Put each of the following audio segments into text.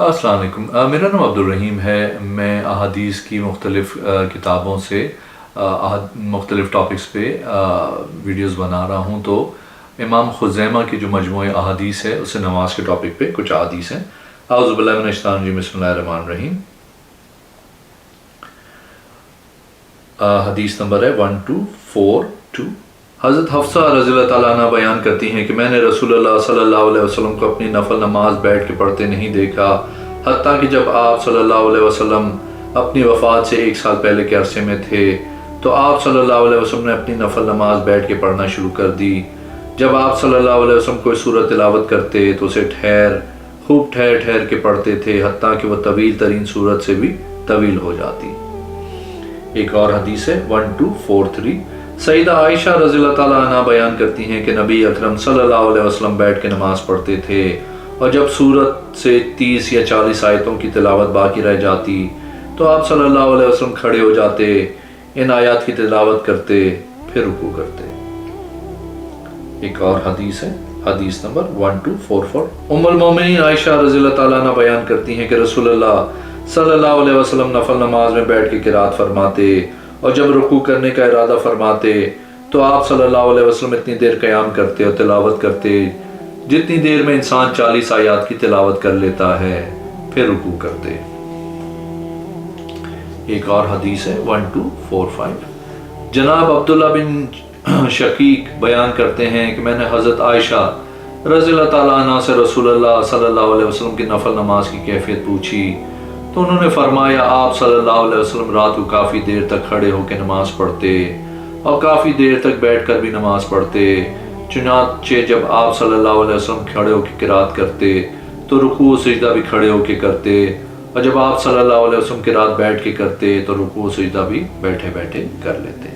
السلام علیکم، میرا نام عبدالرحیم ہے۔ میں احادیث کی مختلف کتابوں سے مختلف ٹاپکس پہ ویڈیوز بنا رہا ہوں۔ تو امام خزیمہ کی جو مجموعہ احادیث ہے اس سے نماز کے ٹاپک پہ کچھ احادیث ہیں۔ اعوذ باللہ من الشیطان الرجیم، بسم اللہ الرحمن الرحیم۔ حدیث نمبر ہے 1242۔ حضرت حفصہ رضی اللہ تعالیٰ عنہ بیان کرتی ہیں کہ میں نے رسول اللہ صلی اللہ علیہ وسلم کو اپنی نفل نماز بیٹھ کے پڑھتے نہیں دیکھا، حتیٰ کہ جب آپ صلی اللہ علیہ وسلم اپنی وفات سے 1 سال پہلے کے عرصے میں تھے تو آپ صلی اللہ علیہ وسلم نے اپنی نفل نماز بیٹھ کے پڑھنا شروع کر دی۔ جب آپ صلی اللہ علیہ وسلم کوئی سورت تلاوت کرتے تو اسے خوب ٹھہر کے پڑھتے تھے، حتیٰ کہ وہ طویل ترین سورت سے بھی طویل ہو جاتی۔ ایک اور حدیث ہے 1243۔ سیدہ عائشہ رضی اللہ تعالیٰ عنہ بیان کرتی ہیں کہ نبی اکرم صلی اللہ علیہ وسلم بیٹھ کے نماز پڑھتے تھے، اور جب سورت سے 30 یا 40 آیتوں کی تلاوت باقی رہ جاتی تو آپ صلی اللہ علیہ وسلم کھڑے ہو جاتے، ان آیات کی تلاوت کرتے، پھر رکوع کرتے۔ ایک اور حدیث ہے، حدیث نمبر 1244۔ ام المومنین عائشہ رضی اللہ تعالیٰ عنہ بیان کرتی ہیں کہ رسول اللہ صلی اللہ علیہ وسلم نفل نماز میں بیٹھ کے قرات فرماتے، اور جب رکوع کرنے کا ارادہ فرماتے تو آپ صلی اللہ علیہ وسلم اتنی دیر قیام کرتے اور تلاوت کرتے جتنی دیر میں انسان 40 آیات کی تلاوت کر لیتا ہے، پھر رکوع کرتے۔ ایک اور حدیث ہے 1245۔ جناب عبداللہ بن شقیق بیان کرتے ہیں کہ میں نے حضرت عائشہ رضی اللہ تعالیٰ عنہ سے رسول اللہ صلی اللہ علیہ وسلم کی نفل نماز کی کیفیت پوچھی تو انہوں نے فرمایا آپ صلی اللہ علیہ وسلم رات کو کافی دیر تک کھڑے ہو کے نماز پڑھتے اور کافی دیر تک بیٹھ کر بھی نماز پڑھتے، چنانچہ جب آپ صلی اللہ علیہ وسلم کھڑے ہو کے قرات کرتے تو رکوع و سجدہ بھی کھڑے ہو کے کرتے، اور جب آپ صلی اللہ علیہ وسلم قرات بیٹھ کے کرتے تو رکوع و سجدہ بھی بیٹھے بیٹھے کر لیتے۔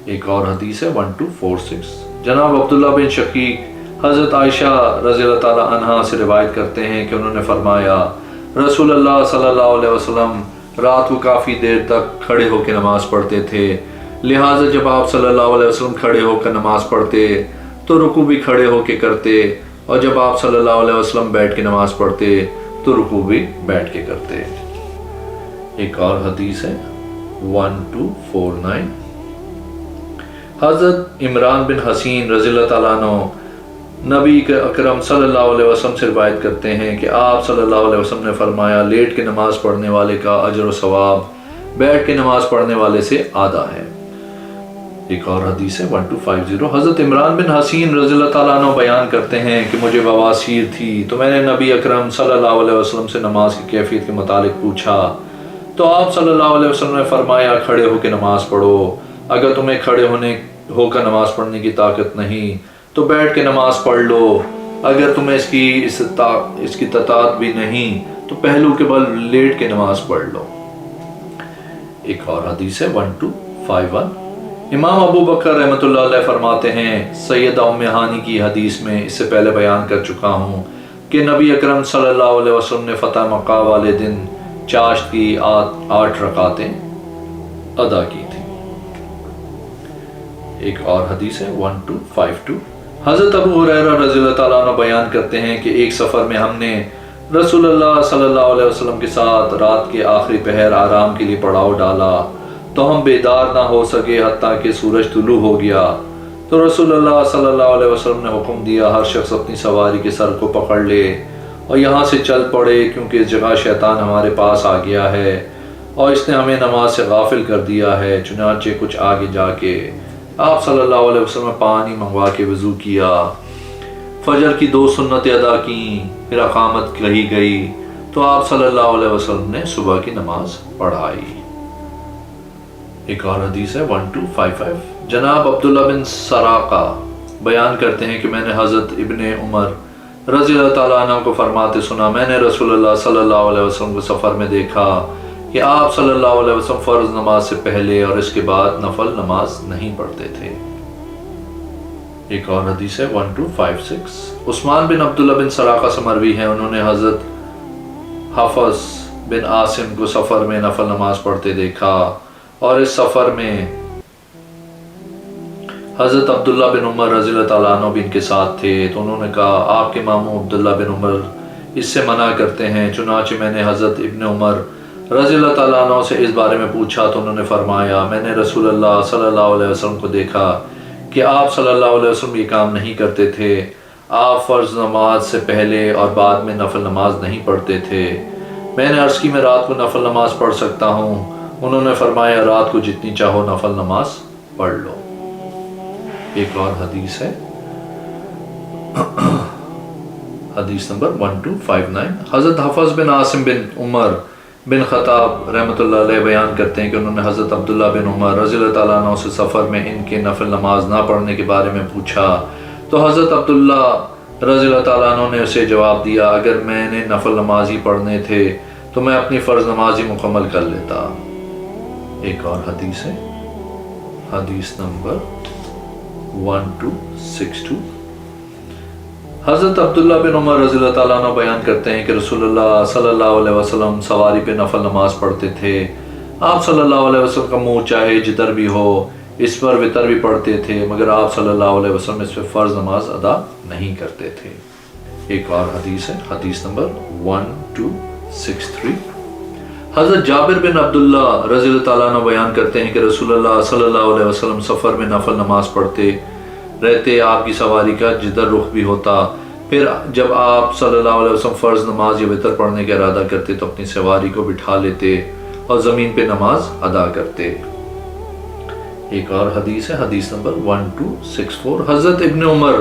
ایک اور حدیث ہے 1246۔ جناب عبداللہ بن شقیق حضرت عائشہ رضی اللہ تعالیٰ عنہ سے روایت کرتے ہیں کہ انہوں نے فرمایا رسول اللہ صلی اللہ علیہ وسلم رات کو کافی دیر تک کھڑے ہو کے نماز پڑھتے تھے، لہٰذا جب آپ صلی اللہ علیہ وسلم کھڑے ہو کر نماز پڑھتے تو رکوع بھی کھڑے ہو کے کرتے، اور جب آپ صلی اللہ علیہ وسلم بیٹھ کے نماز پڑھتے تو رکوع بھی بیٹھ کے کرتے۔ ایک اور حدیث ہے 1249۔ حضرت عمران بن حسین رضی اللہ تعالیٰ عنہ نبی اکرم صلی اللہ علیہ وسلم سے روایت کرتے ہیں کہ آپ صلی اللہ علیہ وسلم نے فرمایا لیٹ کے نماز پڑھنے والے کا اجر و ثواب بیٹھ کے نماز پڑھنے والے سے آدھا ہے۔ ایک اور حدیث ہے 1250۔ حضرت عمران بن حسین رضی اللہ تعالیٰ عنہ بیان کرتے ہیں کہ مجھے بواسیر تھی تو میں نے نبی اکرم صلی اللہ علیہ وسلم سے نماز کی کیفیت کے متعلق پوچھا تو آپ صلی اللہ علیہ وسلم نے فرمایا کھڑے ہو کے نماز پڑھو، اگر تمہیں کھڑے ہو کر نماز پڑھنے کی طاقت نہیں تو بیٹھ کے نماز پڑھ لو، اگر تمہیں اس کی طاقت بھی نہیں تو پہلو کے بل لیٹ کے نماز پڑھ لو۔ ایک اور حدیث ہے 1251۔ امام ابو بکر رحمۃ اللہ علیہ فرماتے ہیں سیدہ ام ہانی کی حدیث میں اس سے پہلے بیان کر چکا ہوں کہ نبی اکرم صلی اللہ علیہ وسلم نے فتح مکہ والے دن چاشت کی 8 رکعتیں ادا کی تھی۔ ایک اور حدیث ہے 1252۔ حضرت ابو ہریرہ رضی اللہ تعالیٰ عنہ بیان کرتے ہیں کہ ایک سفر میں ہم نے رسول اللہ صلی اللہ علیہ وسلم کے ساتھ رات کے آخری پہر آرام کے لیے پڑاؤ ڈالا تو ہم بیدار نہ ہو سکے حتیٰ کہ سورج طلوع ہو گیا، تو رسول اللہ صلی اللہ علیہ وسلم نے حکم دیا ہر شخص اپنی سواری کے سر کو پکڑ لے اور یہاں سے چل پڑے، کیونکہ اس جگہ شیطان ہمارے پاس آ گیا ہے اور اس نے ہمیں نماز سے غافل کر دیا ہے۔ چنانچہ کچھ آگے جا کے آپ صلی اللہ علیہ وسلم نے پانی منگوا کے وضو کیا، فجر کی 2 سنتیں ادا کیں، پھر اقامت کہی گئی تو آپ صلی اللہ علیہ وسلم نے صبح کی نماز پڑھائی۔ ایک اور حدیث ہے 1255۔ جناب عبداللہ بن سراقہ بیان کرتے ہیں کہ میں نے حضرت ابن عمر رضی اللہ تعالیٰ عنہ کو فرماتے سنا میں نے رسول اللہ صلی اللہ علیہ وسلم کو سفر میں دیکھا کہ آپ صلی اللہ علیہ وسلم فرض نماز سے پہلے اور اس کے بعد نفل نماز نہیں پڑھتے تھے۔ ایک اور حدیث ہے 1256۔ عثمان بن عبداللہ بن سراقہ سے مروی ہے، انہوں نے حضرت حفص بن عاصم کو سفر میں نفل نماز پڑھتے دیکھا، اور اس سفر میں حضرت عبداللہ بن عمر رضی اللہ تعالیٰ عنہ بھی ان کے ساتھ تھے، تو انہوں نے کہا آپ کے ماموں عبداللہ بن عمر اس سے منع کرتے ہیں۔ چنانچہ میں نے حضرت ابن عمر رضی اللہ تعالیٰ عنہ سے اس بارے میں پوچھا تو انہوں نے فرمایا میں نے رسول اللہ صلی اللہ علیہ وسلم کو دیکھا کہ آپ صلی اللہ علیہ وسلم یہ کام نہیں کرتے تھے۔ آپ فرض نماز سے پہلے اور بعد میں نفل نماز نہیں پڑھتے تھے۔ میں نے عرض کی میں رات کو نفل نماز پڑھ سکتا ہوں؟ انہوں نے فرمایا رات کو جتنی چاہو نفل نماز پڑھ لو۔ ایک اور حدیث ہے، حدیث نمبر 1259۔ حضرت حفظ بن عاصم بن عمر بن خطاب رحمۃ اللہ علیہ بیان کرتے ہیں کہ انہوں نے حضرت عبداللہ بن عمر رضی اللہ تعالیٰ عنہ سے سفر میں ان کے نفل نماز نہ پڑھنے کے بارے میں پوچھا تو حضرت عبداللہ رضی اللہ تعالیٰ عنہ نے اسے جواب دیا اگر میں نے نفل نماز ہی پڑھنے تھے تو میں اپنی فرض نماز ہی مکمل کر لیتا۔ ایک اور حدیث ہے، حدیث نمبر 1262۔ حضرت عبداللہ بن عمر رضی اللہ تعالیٰ عنہ بیان کرتے ہیں کہ رسول اللہ صلی اللہ علیہ وسلم سواری پہ نفل نماز پڑھتے تھے۔ آپ صلی اللہ علیہ وسلم کا منہ چاہے جدھر بھی ہو اس پر وطر بھی پڑھتے تھے، مگر آپ صلی اللہ علیہ وسلم اس پہ فرض نماز ادا نہیں کرتے تھے۔ ایک اور حدیث ہے، حدیث نمبر 1263۔ حضرت جابر بن عبداللہ رضی اللہ تعالیٰ عنہ بیان کرتے ہیں کہ رسول اللہ صلی اللہ علیہ وسلم سفر میں نفل نماز پڑھتے رہتے، آپ کی سواری کا جدھر رخ بھی ہوتا، پھر جب آپ صلی اللہ علیہ وسلم فرض نماز یا وتر پڑھنے کا ارادہ کرتے تو اپنی سواری کو بٹھا لیتے اور زمین پہ نماز ادا کرتے۔ ایک اور حدیث ہے، حدیث نمبر 1264۔ حضرت ابن عمر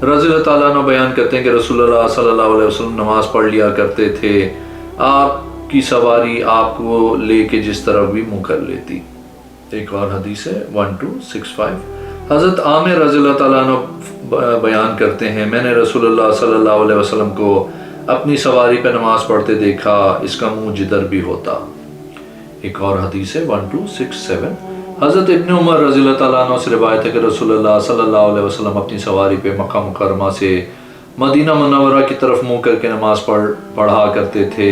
رضی اللہ تعالیٰ عنہ بیان کرتے ہیں کہ رسول اللہ صلی اللہ علیہ وسلم نماز پڑھ لیا کرتے تھے، آپ کی سواری آپ کو لے کے جس طرف بھی منہ کر لیتی۔ ایک اور حدیث ہے 1265۔ حضرت عامر رضی اللہ تعالیٰ عنہ بیان کرتے ہیں میں نے رسول اللہ صلی اللہ علیہ وسلم کو اپنی سواری پہ نماز پڑھتے دیکھا، اس کا منہ جدھر بھی ہوتا۔ ایک اور حدیث ہے 1267۔ حضرت ابن عمر رضی اللہ تعالیٰ عنہ سے روایت ہے کہ رسول اللہ صلی اللہ علیہ وسلم اپنی سواری پہ مکہ مکرمہ سے مدینہ منورہ کی طرف منہ کر کے نماز پڑھا کرتے تھے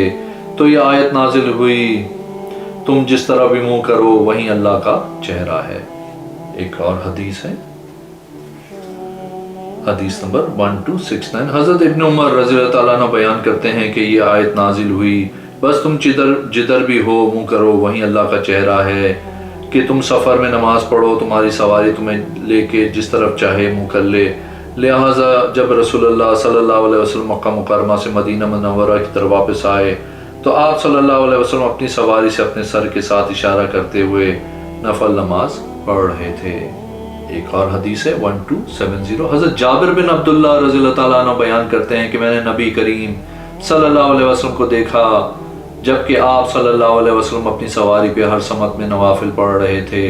تو یہ آیت نازل ہوئی تم جس طرح بھی منہ کرو وہیں اللہ کا چہرہ ہے۔ ایک اور حدیث ہے، حدیث نمبر 1269۔ حضرت ابن عمر رضی اللہ تعالیٰ عنہ بیان کرتے ہیں کہ یہ آیت نازل ہوئی بس تم جدھر بھی ہو منہ کرو وہیں اللہ کا چہرہ ہے، کہ تم سفر میں نماز پڑھو تمہاری سواری تمہیں لے کے جس طرف چاہے منہ کر لے۔ لہٰذا جب رسول اللہ صلی اللہ علیہ وسلم مکہ مکرمہ سے مدینہ منورہ کی طرف واپس آئے تو آپ صلی اللہ علیہ وسلم اپنی سواری سے اپنے سر کے ساتھ اشارہ کرتے ہوئے نفل نماز پڑھ رہے تھے۔ ایک اور حدیث ہے 1270۔ حضرت جابر بن عبداللہ رضی اللہ تعالیٰ عنہ بیان کرتے ہیں کہ میں نے نبی کریم صلی اللہ علیہ وسلم کو دیکھا جبکہ آپ صلی اللہ علیہ وسلم اپنی سواری پہ ہر سمت میں نوافل پڑھ رہے تھے،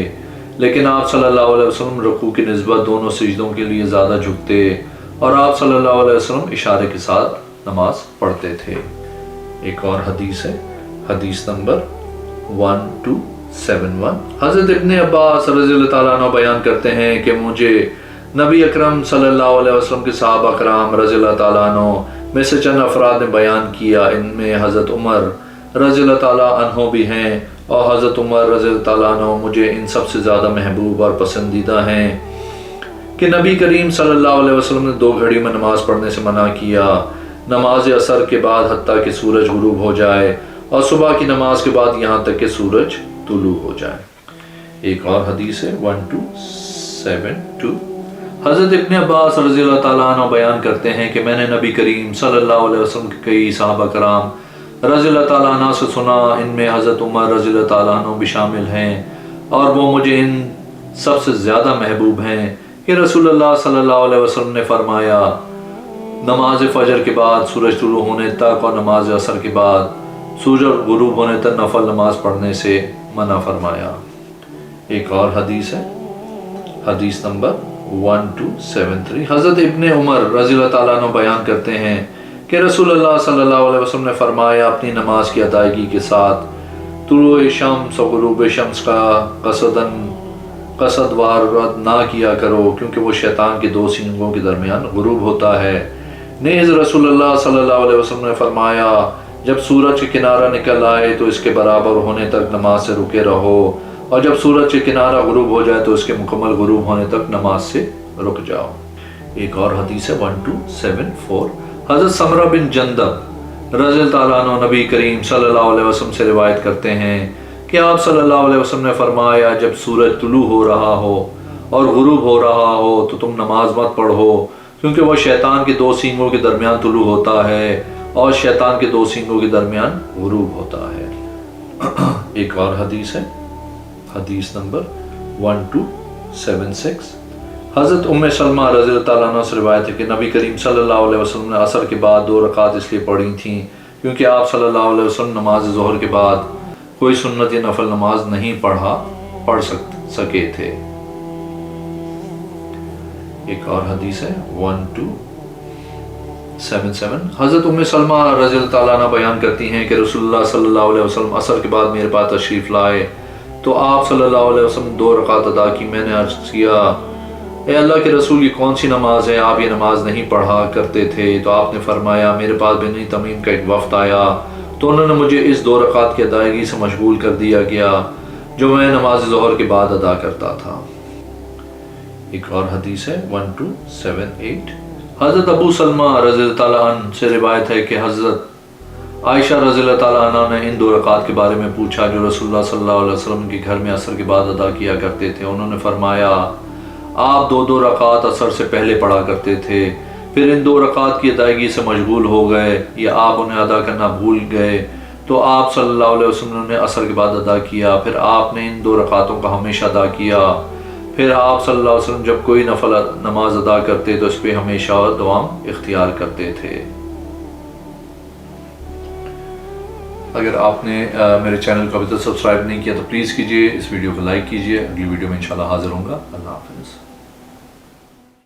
لیکن آپ صلی اللہ علیہ وسلم رکوع کی نسبت دونوں سجدوں کے لیے زیادہ جھکتے اور آپ صلی اللہ علیہ وسلم اشارے کے ساتھ نماز پڑھتے تھے۔ ایک اور حدیث ہے، حدیث نمبر 1271۔ حضرت ابن عباس رضی اللہ تعالیٰ عنہ بیان کرتے ہیں کہ مجھے نبی اکرم صلی اللہ علیہ وسلم کے صحابہ کرام رضی اللہ تعالیٰ عنہ میں سے چند افراد نے بیان کیا، ان میں حضرت عمر رضی اللہ تعالیٰ عنہ بھی ہیں، اور حضرت عمر رضی اللہ تعالیٰ عنہ مجھے ان سب سے زیادہ محبوب اور پسندیدہ ہیں کہ نبی کریم صلی اللہ علیہ وسلم نے 2 گھڑی میں نماز پڑھنے سے منع کیا، نماز عصر کے بعد حتیٰ کہ سورج غروب ہو جائے اور صبح کی نماز کے بعد یہاں تک کہ سورج طلوع ہو جائے۔ ایک اور حدیث ہے 1272۔ حضرت ابن عباس رضی اللہ تعالیٰ عنہ بیان کرتے ہیں کہ میں نے نبی کریم صلی اللہ علیہ وسلم کے کئی صحابہ کرام رضی اللہ تعالیٰ عنہ سے سنا، ان میں حضرت عمر رضی اللہ تعالیٰ عنہ بھی شامل ہیں، اور وہ مجھے ان سب سے زیادہ محبوب ہیں کہ رسول اللہ صلی اللہ علیہ وسلم نے فرمایا نماز فجر کے بعد سورج طلوع ہونے تک اور نماز عصر کے بعد سورج غروب ہونے تک نفل نماز پڑھنے سے منع فرمایا۔ ایک اور حدیث ہے، حدیث نمبر 1273۔ حضرت ابن عمر رضی اللہ تعالیٰ عنہ بیان کرتے ہیں کہ رسول اللہ صلی اللہ علیہ وسلم نے فرمایا اپنی نماز کی ادائیگی کے ساتھ طلوع شمس و غروب شمس کا قصد وار رد نہ کیا کرو، کیونکہ وہ شیطان کے 2 سینگوں کے درمیان غروب ہوتا ہے۔ نیز رسول اللہ صلی اللہ علیہ وسلم نے فرمایا جب سورج کے کنارہ نکل آئے تو اس کے برابر ہونے تک نماز سے رکے رہو، اور جب سورج کے کنارہ غروب ہو جائے تو اس کے مکمل غروب ہونے تک نماز سے رک جاؤ۔ ایک اور حدیث ہے 1274۔ حضرت سمرہ بن جندب رضی اللہ تعالیٰ عنہ نبی کریم صلی اللہ علیہ وسلم سے روایت کرتے ہیں کہ آپ صلی اللہ علیہ وسلم نے فرمایا جب سورج طلوع ہو رہا ہو اور غروب ہو رہا ہو تو تم نماز مت پڑھو، کیونکہ وہ شیطان کے 2 سینگوں کے درمیان طلوع ہوتا ہے اور شیطان کے 2 سینگوں کے درمیان غروب ہوتا ہے۔ ایک اور حدیث ہے، حدیث نمبر 1276، حضرت ام سلمہ رضی اللہ تعالیٰ عنہ سے روایت ہے کہ نبی کریم صلی اللہ علیہ وسلم نے عصر کے بعد 2 رکعت اس لیے پڑھی تھیں کیونکہ آپ صلی اللہ علیہ وسلم نماز ظہر کے بعد کوئی سنت یا نفل نماز نہیں پڑھ سکے تھے۔ ایک اور حدیث ہے 1277، حضرت ام سلمہ رضی اللہ تعالیٰ عنہ بیان کرتی ہیں کہ رسول اللہ صلی اللہ علیہ وسلم عصر کے بعد میرے پاس تشریف لائے تو آپ صلی اللہ علیہ وسلم نے 2 رکعت ادا کی۔ میں نے عرض کیا اے اللہ کے رسول، یہ کون سی نماز ہے؟ آپ یہ نماز نہیں پڑھا کرتے تھے۔ تو آپ نے فرمایا میرے پاس بنی تمیم کا ایک وفد آیا تو انہوں نے مجھے اس 2 رکعت کی ادائیگی سے مشغول کر دیا گیا جو میں نماز ظہر کے بعد ادا کرتا تھا۔ ایک اور حدیث ہے 1278، حضرت ابو سلمہ رضی اللہ تعالیٰ عنہ سے روایت ہے کہ حضرت عائشہ رضی اللہ تعالیٰ عنہ نے ان 2 رکعت کے بارے میں پوچھا جو رسول اللہ صلی اللہ علیہ وسلم کے گھر میں عصر کے بعد ادا کیا کرتے تھے۔ انہوں نے فرمایا آپ 2 رکعت عصر سے پہلے پڑھا کرتے تھے، پھر ان 2 رکعت کی ادائیگی سے مشغول ہو گئے یا آپ انہیں ادا کرنا بھول گئے تو آپ صلی اللہ علیہ وسلم نے عصر کے بعد ادا کیا، پھر آپ نے ان 2 رکعتوں کا ہمیشہ ادا کیا، پھر آپ صلی اللہ علیہ وسلم جب کوئی نفل نماز ادا کرتے تو اس پہ ہمیشہ دوام اختیار کرتے تھے۔ اگر آپ نے میرے چینل کو ابھی تک سبسکرائب نہیں کیا تو پلیز کیجئے، اس ویڈیو کو لائک کیجئے۔ اگلی ویڈیو میں انشاءاللہ حاضر ہوں گا۔ اللہ حافظ۔